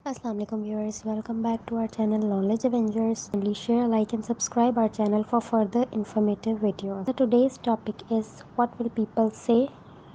Assalamu alaikum viewers, welcome back to our channel Knowledge Avengers. Kindly share, like and subscribe our channel for further informative videos. So today's topic is what will people say?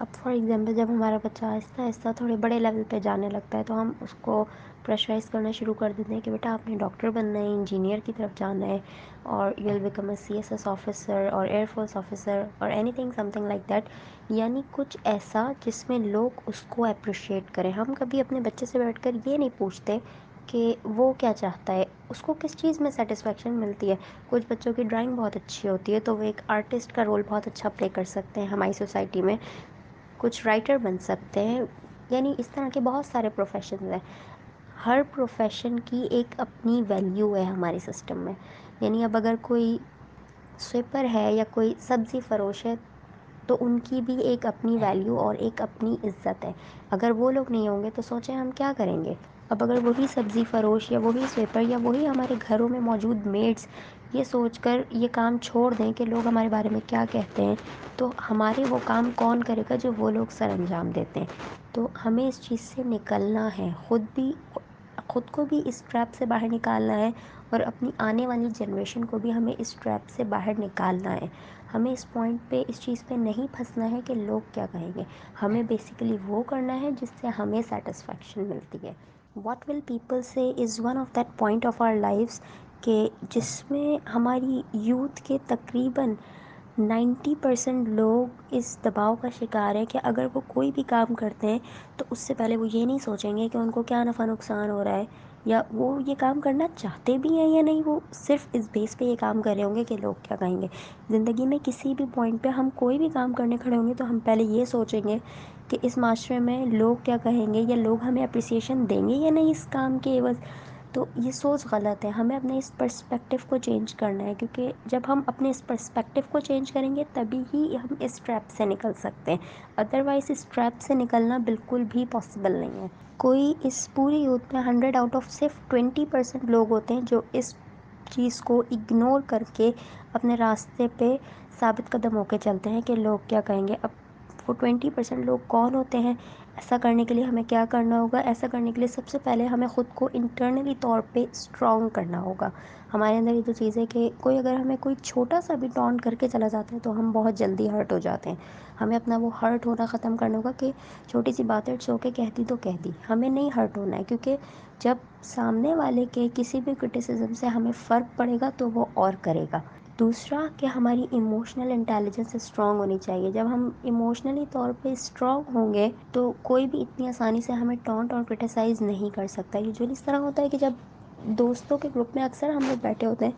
اب for example جب ہمارا بچہ آہستہ آہستہ تھوڑے بڑے level پہ جانے لگتا ہے تو ہم اس کو پریشرائز کرنا شروع کر دیتے ہیں کہ بیٹا آپ نے ڈاکٹر بننا ہے، انجینئر کی طرف جانا ہے، اور you will become a CSS officer اور ایئر فورس آفیسر اور any thing some thing like that, یعنی کچھ ایسا جس میں لوگ اس کو اپریشیٹ کریں۔ ہم کبھی اپنے بچے سے بیٹھ کر یہ نہیں پوچھتے کہ وہ کیا چاہتا ہے، اس کو کس چیز میں سیٹسفیکشن ملتی ہے۔ کچھ بچوں کی ڈرائنگ بہت اچھی ہوتی ہے تو وہ ایک آرٹسٹ کا رول بہت اچھا پلے کر سکتے ہیں ہماری سوسائٹی میں، کچھ رائٹر بن سکتے ہیں، یعنی اس طرح کے بہت سارے پروفیشنز ہیں۔ ہر پروفیشن کی ایک اپنی ویلیو ہے ہمارے سسٹم میں، یعنی اب اگر کوئی سویپر ہے یا کوئی سبزی فروش ہے تو ان کی بھی ایک اپنی ویلیو اور ایک اپنی عزت ہے۔ اگر وہ لوگ نہیں ہوں گے تو سوچیں ہم کیا کریں گے۔ اب اگر وہی سبزی فروش یا وہی سویپر یا وہی ہمارے گھروں میں موجود میڈس یہ سوچ کر یہ کام چھوڑ دیں کہ لوگ ہمارے بارے میں کیا کہتے ہیں، تو ہمارے وہ کام کون کرے گا جو وہ لوگ سر انجام دیتے ہیں۔ تو ہمیں اس چیز سے نکلنا ہے، خود کو بھی اس ٹریپ سے باہر نکالنا ہے، اور اپنی آنے والی جنریشن کو بھی ہمیں اس ٹریپ سے باہر نکالنا ہے۔ ہمیں اس پوائنٹ پہ اس چیز پہ نہیں پھنسنا ہے کہ لوگ کیا کہیں گے، ہمیں بیسیکلی وہ کرنا ہے جس سے ہمیں سیٹسفیکشن ملتی ہے۔ What will people say is one of that point of our lives کہ جس میں ہماری یوتھ کے تقریباً 90% لوگ اس دباؤ کا شکار ہے کہ اگر وہ کوئی بھی کام کرتے ہیں تو اس سے پہلے وہ یہ نہیں سوچیں گے کہ ان کو کیا نفع نقصان ہو رہا ہے، یا وہ یہ کام کرنا چاہتے بھی ہیں یا نہیں، وہ صرف اس بیس پہ یہ کام کر رہے ہوں گے کہ لوگ کیا کہیں گے۔ زندگی میں کسی بھی پوائنٹ پہ ہم کوئی بھی کام کرنے کھڑے ہوں گے تو ہم پہلے یہ سوچیں گے کہ اس معاشرے میں لوگ کیا کہیں گے، یا لوگ ہمیں اپریسیشن دیں گے یا نہیں اس کام کے عوض۔ تو یہ سوچ غلط ہے، ہمیں اپنے اس پرسپیکٹیو کو چینج کرنا ہے، کیونکہ جب ہم اپنے اس پرسپیکٹیو کو چینج کریں گے تبھی ہی ہم اس ٹریپ سے نکل سکتے ہیں، ادروائز اس ٹریپ سے نکلنا بالکل بھی پاسبل نہیں ہے۔ کوئی اس پوری یوتھ میں 100 آؤٹ آف صرف 20% لوگ ہوتے ہیں جو اس چیز کو اگنور کر کے اپنے راستے پہ ثابت قدم ہو کے چلتے ہیں کہ لوگ کیا کہیں گے۔ اب وہ 20% لوگ کون ہوتے ہیں؟ ایسا کرنے کے لیے ہمیں کیا کرنا ہوگا؟ ایسا کرنے کے لیے سب سے پہلے ہمیں خود کو انٹرنلی طور پہ اسٹرانگ کرنا ہوگا۔ ہمارے اندر یہ جو چیز ہے کہ کوئی اگر ہمیں کوئی چھوٹا سا بھی ٹونٹ کر کے چلا جاتا ہے تو ہم بہت جلدی ہرٹ ہو جاتے ہیں۔ ہمیں اپنا وہ ہرٹ ہونا ختم کرنا ہوگا کہ چھوٹی سی بات ہے سو کے کہہ دی تو کہہ دی، ہمیں نہیں ہرٹ ہونا ہے، کیونکہ جب سامنے والے کے کسی بھی کرٹیسزم سے ہمیں فرق پڑے گا تو وہ اور کرے گا۔ دوسرا کہ ہماری ایموشنل انٹیلیجنس اسٹرانگ ہونی چاہیے۔ جب ہم ایموشنلی طور پہ اسٹرانگ ہوں گے تو کوئی بھی اتنی آسانی سے ہمیں ٹونٹ اور کرٹیسائز نہیں کر سکتا۔ یوزولی اس طرح ہوتا ہے کہ جب دوستوں کے گروپ میں اکثر ہم لوگ بیٹھے ہوتے ہیں،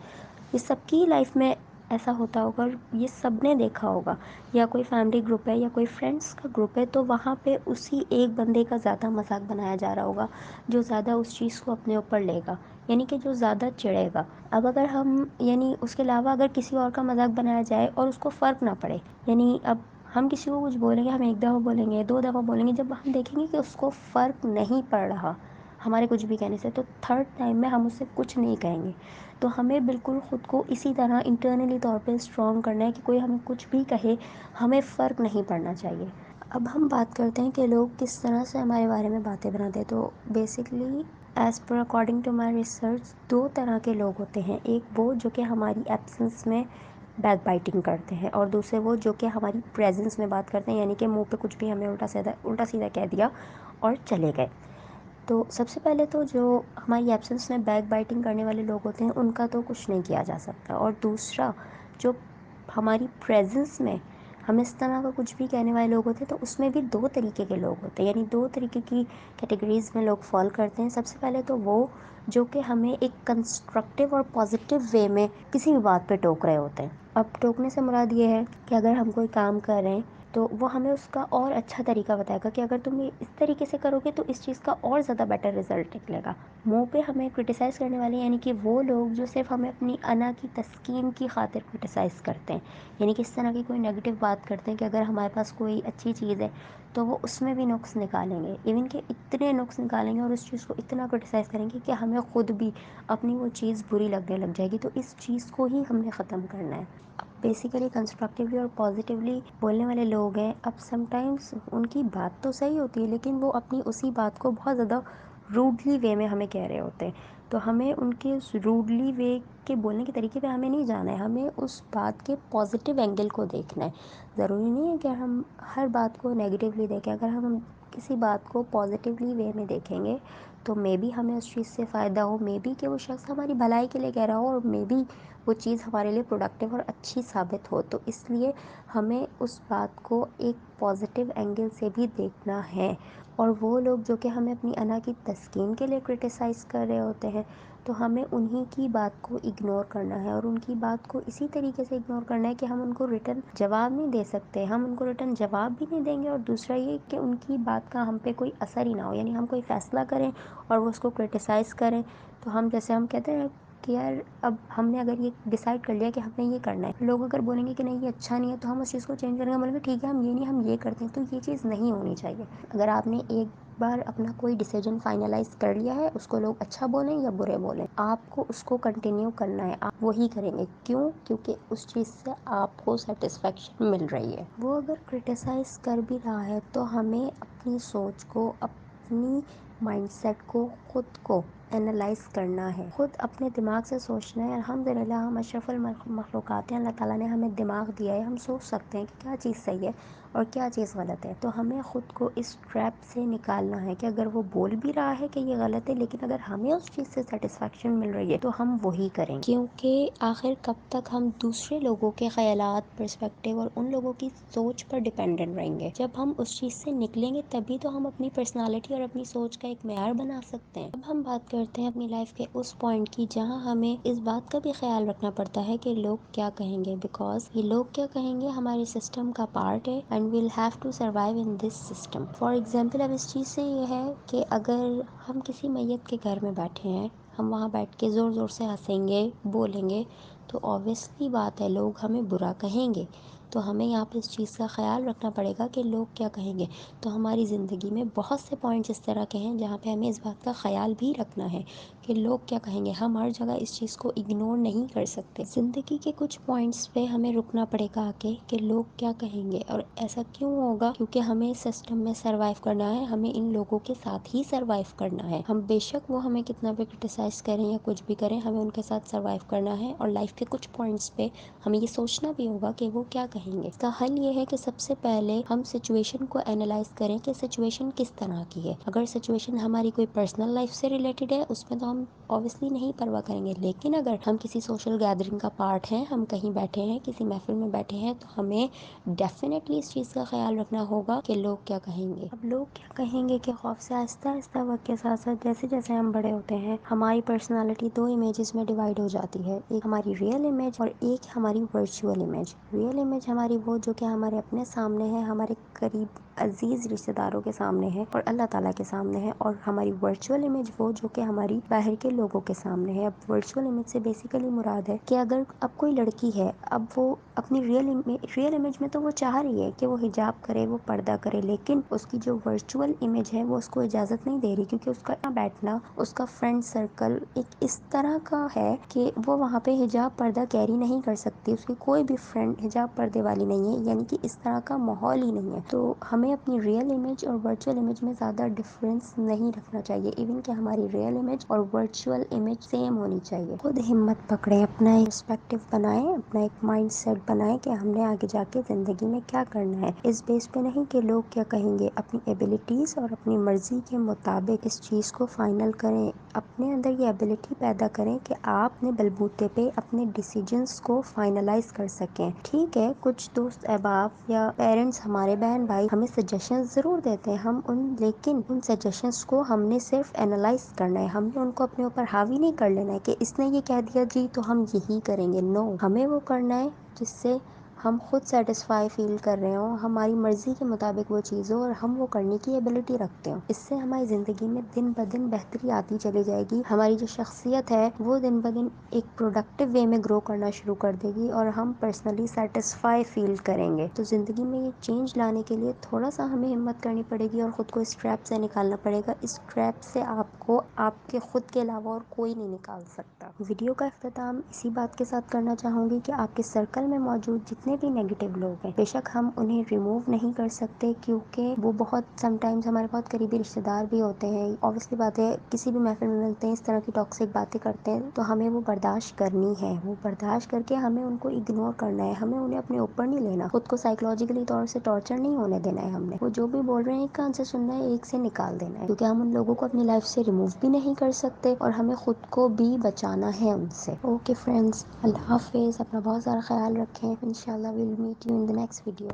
یہ سب کی لائف میں ایسا ہوتا ہوگا اور یہ سب نے دیکھا ہوگا، یا کوئی فیملی گروپ ہے یا کوئی فرینڈس کا گروپ ہے تو وہاں پہ اسی ایک بندے کا زیادہ مذاق بنایا جا رہا ہوگا جو زیادہ اس چیز کو اپنے اوپر لے گا، یعنی کہ جو زیادہ چڑھے گا۔ اب اگر ہم یعنی اس کے علاوہ اگر کسی اور کا مذاق بنایا جائے اور اس کو فرق نہ پڑے، یعنی اب ہم کسی کو کچھ بولیں گے، ہم ایک دفعہ بولیں گے، 2 دفعہ بولیں گے، جب ہم دیکھیں گے کہ اس کو فرق نہیں پڑ رہا ہمارے کچھ بھی کہنے سے، تو تھرڈ ٹائم میں ہم اس سے کچھ نہیں کہیں گے۔ تو ہمیں بالکل خود کو اسی طرح انٹرنلی طور پہ اسٹرانگ کرنا ہے کہ کوئی ہمیں کچھ بھی کہے ہمیں فرق نہیں پڑنا چاہیے۔ اب ہم بات کرتے ہیں کہ لوگ کس طرح سے ہمارے بارے میں باتیں بناتے ہیں، تو basically as per according to my research 2 طرح کے لوگ ہوتے ہیں۔ ایک وہ جو کہ ہماری ایبسنس میں بیک بائٹنگ کرتے ہیں، اور دوسرے وہ جو کہ ہماری پریزنس میں بات کرتے ہیں، یعنی کہ منہ پہ کچھ بھی ہمیں الٹا سیدھا کہہ دیا اور چلے گئے۔ تو سب سے پہلے تو جو ہماری ایبسنس میں بیک بائٹنگ کرنے والے لوگ ہوتے ہیں ان کا تو کچھ نہیں کیا جا سکتا، اور دوسرا جو ہماری پریزنس میں ہمیں اس طرح کا کچھ بھی کہنے والے لوگ ہوتے ہیں، تو اس میں بھی 2 طریقے کے لوگ ہوتے ہیں، یعنی 2 طریقے کی کیٹیگریز میں لوگ فال کرتے ہیں۔ سب سے پہلے تو وہ جو کہ ہمیں ایک کنسٹرکٹیو اور پازیٹیو وے میں کسی بھی بات پہ ٹوک رہے ہوتے ہیں۔ اب ٹوکنے سے مراد یہ ہے کہ اگر ہم کوئی کام کر رہے ہیں تو وہ ہمیں اس کا اور اچھا طریقہ بتائے گا کہ اگر تم یہ اس طریقے سے کرو گے تو اس چیز کا اور زیادہ بیٹر رزلٹ نکلے گا۔ منہ پہ ہمیں کرٹیسائز کرنے والے یعنی کہ وہ لوگ جو صرف ہمیں اپنی انا کی تسکین کی خاطر کرٹیسائز کرتے ہیں، یعنی کہ اس طرح کی کوئی نیگیٹو بات کرتے ہیں کہ اگر ہمارے پاس کوئی اچھی چیز ہے تو وہ اس میں بھی نقص نکالیں گے، ایون کہ اتنے نقص نکالیں گے اور اس چیز کو اتنا کرٹیسائز کریں گے کہ ہمیں خود بھی اپنی وہ چیز بری لگنے لگ جائے گی۔ تو اس چیز کو ہی ہم نے ختم کرنا ہے۔ بیسیکلی کنسٹرکٹیولی اور پازیٹیولی بولنے والے لوگ ہیں، اب سم ٹائمز ان کی بات تو صحیح ہوتی ہے لیکن وہ اپنی اسی بات کو بہت زیادہ روڈلی وے میں ہمیں کہہ رہے ہوتے ہیں۔ تو ہمیں ان کے روڈلی وے کے بولنے کے طریقے پہ ہمیں نہیں جانا ہے، ہمیں اس بات کے پازیٹیو اینگل کو دیکھنا ہے۔ ضروری نہیں ہے کہ ہم ہر بات کو نیگیٹیولی دیکھیں، اگر ہم کسی بات کو پازیٹیولی وے میں دیکھیں گے تو مے بی ہمیں اس چیز سے فائدہ ہو، مے بی کہ وہ شخص ہماری بھلائی کے لیے کہہ رہا ہو، اور مے بی وہ چیز ہمارے لیے پروڈکٹیو اور اچھی ثابت ہو۔ تو اس لیے ہمیں اس بات کو ایک پازیٹیو اینگل سے بھی دیکھنا ہے۔ اور وہ لوگ جو کہ ہمیں اپنی انا کی تسکین کے لیے کرٹیسائز کر رہے ہوتے ہیں تو ہمیں انہی کی بات کو اگنور کرنا ہے، اور ان کی بات کو اسی طریقے سے اگنور کرنا ہے کہ ہم ان کو ریٹرن جواب نہیں دے سکتے، ہم ان کو ریٹرن جواب بھی نہیں دیں گے، اور دوسرا یہ کہ ان کی بات کا ہم پہ کوئی اثر ہی نہ ہو، یعنی ہم کوئی فیصلہ کریں اور وہ اس کو کرٹیسائز کریں تو ہم جیسے ہم کہتے ہیں کہ یار اب ہم نے اگر یہ ڈیسائیڈ کر لیا کہ ہم نے یہ کرنا ہے، لوگ اگر بولیں گے کہ نہیں یہ اچھا نہیں ہے تو ہم اس چیز کو چینج کریں گے، بولیں گے ٹھیک ہے ہم یہ نہیں ہم یہ کرتے ہیں، تو یہ چیز نہیں ہونی چاہیے۔ اگر آپ نے ایک بار اپنا کوئی ڈیسیجن فائنلائز کر لیا ہے، اس کو لوگ اچھا بولیں یا برے بولیں، آپ کو اس کو کنٹینیو کرنا ہے، آپ وہی کریں گے۔ کیوں؟ کیونکہ اس چیز سے آپ کو سیٹسفیکشن مل رہی ہے۔ وہ اگر کرٹیسائز کر بھی رہا ہے تو ہمیں اپنی سوچ کو، اپنی مائنڈ سیٹ کو اینالائز کرنا ہے، خود اپنے دماغ سے سوچنا ہے۔ الحمدللہ ہم اشرف المخلوقات ہیں، اللہ تعالیٰ نے ہمیں دماغ دیا ہے، ہم سوچ سکتے ہیں کہ کیا چیز صحیح ہے اور کیا چیز غلط ہے۔ تو ہمیں خود کو اس ٹریپ سے نکالنا ہے کہ اگر وہ بول بھی رہا ہے کہ یہ غلط ہے، لیکن اگر ہمیں اس چیز سے سیٹسفیکشن مل رہی ہے تو ہم وہی کریں گے، کیونکہ آخر کب تک ہم دوسرے لوگوں کے خیالات، پرسپیکٹیو اور ان لوگوں کی سوچ پر ڈیپینڈنٹ رہیں گے۔ جب ہم اس چیز سے نکلیں گے تبھی تو ہم اپنی پرسنالٹی اور اپنی سوچ کا ایک معیار بنا سکتے ہیں۔ اب ہم بات کرتے ہیں اپنی لائف کے اس پوائنٹ کی جہاں ہمیں اس بات کا بھی خیال رکھنا پڑتا ہے کہ لوگ کیا کہیں گے، بیکاز یہ لوگ کیا کہیں گے ہمارے سسٹم کا پارٹ ہے، and we'll have to survive in this system. For example اب اس چیز سے یہ ہے کہ اگر ہم کسی میت کے گھر میں بیٹھے ہیں، ہم وہاں بیٹھ کے زور زور سے ہنسیں گے، بولیں گے تو اوبویسلی بات ہے لوگ ہمیں برا کہیں گے۔ تو ہمیں یہاں پہ اس چیز کا خیال رکھنا پڑے گا کہ لوگ کیا کہیں گے۔ تو ہماری زندگی میں بہت سے پوائنٹس اس طرح کے ہیں جہاں پہ ہمیں اس بات کا خیال بھی رکھنا ہے کہ لوگ کیا کہیں گے۔ ہم ہر جگہ اس چیز کو اگنور نہیں کر سکتے۔ زندگی کے کچھ پوائنٹس پہ ہمیں رکنا پڑے گا آکے کہ لوگ کیا کہیں گے، اور ایسا کیوں ہوگا؟ کیونکہ ہمیں اس سسٹم میں سروائیو کرنا ہے، ہمیں ان لوگوں کے ساتھ ہی سروائیو کرنا ہے۔ ہم بے شک وہ ہمیں کتنا بھی کرٹیسائز کریں یا کچھ بھی کریں، ہمیں ان کے ساتھ سروائیو کرنا ہے، اور لائف کے کچھ پوائنٹس پہ ہمیں یہ سوچنا بھی ہوگا کہ وہ کیا کہیں گے۔ اس کا حل یہ ہے کہ سب سے پہلے ہم سچویشن کو اینالائز کریں کہ سچویشن کس طرح کی ہے۔ اگر سچویشن ہماری کوئی پرسنل لائف سے ریلیٹڈ ہے اس میں تو ہم اوبویسلی نہیں پرواہ کریں گے، لیکن اگر ہم کسی سوشل گیدرنگ کا پارٹ ہیں، ہم کہیں بیٹھے ہیں، کسی محفل میں بیٹھے ہیں، تو ہمیں ڈیفینیٹلی اس چیز کا خیال رکھنا ہوگا کہ لوگ کیا کہیں گے۔ اب لوگ کیا کہیں گے کہ خوف سے آہستہ آہستہ وقت کے ساتھ ساتھ جیسے جیسے ہم بڑے ہوتے ہیں ہماری پرسنالٹی دو امیجز میں ڈیوائڈ ہو جاتی ہے، ایک ہماری ریئل امیج اور ایک ہماری ورچوئل امیج۔ ریئل امیج ہماری وہ جو کہ ہمارے اپنے سامنے ہے، ہمارے قریب عزیز رشتہ داروں کے سامنے ہے اور اللہ تعالیٰ کے سامنے ہے، اور ہماری ورچوئل امیج وہ جو کہ ہماری باہر کے لوگوں کے سامنے ہے۔ اب ورچوئل امیج سے بیسیکلی مراد ہے کہ اگر اب کوئی لڑکی ہے، اب وہ اپنی ریئل امیج میں تو وہ چاہ رہی ہے کہ وہ حجاب کرے، وہ پردہ کرے، لیکن اس کی جو ورچوئل امیج ہے وہ اس کو اجازت نہیں دے رہی، کیونکہ اس کا بیٹھنا، اس کا فرینڈ سرکل ایک اس طرح کا ہے کہ وہ وہاں پہ حجاب پردہ کیری نہیں کر سکتی، اس کی کوئی بھی فرینڈ حجاب پردے والی نہیں ہے، یعنی کہ اس طرح کا ماحول ہی نہیں ہے۔ تو ہمیں اپنی ریئل امیج اور ورچوئل امیج میں زیادہ ڈفرینس نہیں رکھنا چاہیے، ایون کہ ہماری ریئل امیج اور ورچوئل امیج سیم ہونی چاہیے۔ خود ہمت پکڑیں، اپنا ایک پرسپیکٹیو بنائیں، اپنا ایک مائنڈ سیٹ بنائیں کہ ہم نے آگے جا کے زندگی میں کیا کرنا ہے، اس بیس پہ نہیں کہ لوگ کیا کہیں گے۔ اپنی ایبیلٹیز اور اپنی مرضی کے مطابق اس چیز کو فائنل کریں، اپنے اندر یہ ایبیلٹی پیدا کریں کہ آپ اپنے بلبوتے پہ اپنے ڈیسیجنز کو فائنلائز کر سکیں۔ ٹھیک ہے کچھ دوست احباب یا پیرنٹس، ہمارے بہن بھائی ہمیں سجیشنز ضرور دیتے ہیں، لیکن ان سجیشنز کو ہم نے صرف اینالائز کرنا ہے، ہم نے ان کو اپنے اوپر حاوی نہیں کر لینا ہے کہ اس نے یہ کہہ دیا جی تو ہم یہی کریں گے۔ نو، ہمیں وہ کرنا ہے جس سے ہم خود سیٹسفائی فیل کر رہے ہوں، ہماری مرضی کے مطابق وہ چیز ہو اور ہم وہ کرنے کی ایبلٹی رکھتے ہوں۔ اس سے ہماری زندگی میں دن بدن بہتری آتی چلی جائے گی، ہماری جو شخصیت ہے وہ دن بدن ایک پروڈکٹیو وے میں گرو کرنا شروع کر دے گی، اور ہم پرسنلی سیٹسفائی فیل کریں گے۔ تو زندگی میں یہ چینج لانے کے لیے تھوڑا سا ہمیں ہمت کرنی پڑے گی اور خود کو اس ٹریپ سے نکالنا پڑے گا۔ اس ٹریپ سے آپ کو آپ کے خود کے علاوہ اور کوئی نہیں نکال سکتا۔ ویڈیو کا اختتام اسی بات کے ساتھ کرنا چاہوں گی کہ آپ کے سرکل میں موجود جتنے جتنے بھی نیگیٹو لوگ ہیں، بے شک ہم انہیں ریموو نہیں کر سکتے کیونکہ وہ بہت سم ٹائمز ہمارے بہت قریبی رشتے دار بھی ہوتے ہیں. اوبویسلی بات ہے، کسی بھی محفل میں ملتے ہیں اس طرح کی ٹاکسک باتیں کرتے ہیں تو ہمیں وہ برداشت کرنی ہے. وہ برداشت کر کے ہمیں ان کو اگنور کرنا ہے. ہمیں انہیں اپنے اوپر نہیں لینا، خود کو سائیکولوجیکلی طور سے ٹارچر نہیں ہونے دینا ہے. ہم نے وہ جو بھی بول رہے ہیں ایک کان سے سننا ہے، ایک سے نکال دینا ہے، کیونکہ ہم ان لوگوں کو اپنی لائف سے ریموو بھی نہیں کر سکتے اور ہمیں خود کو بھی بچانا ہے ان سے. اوکے فرینڈس، اللہ حافظ. اپنا بہت سارا خیال رکھیں. انشاءاللہ we'll meet you in the next video.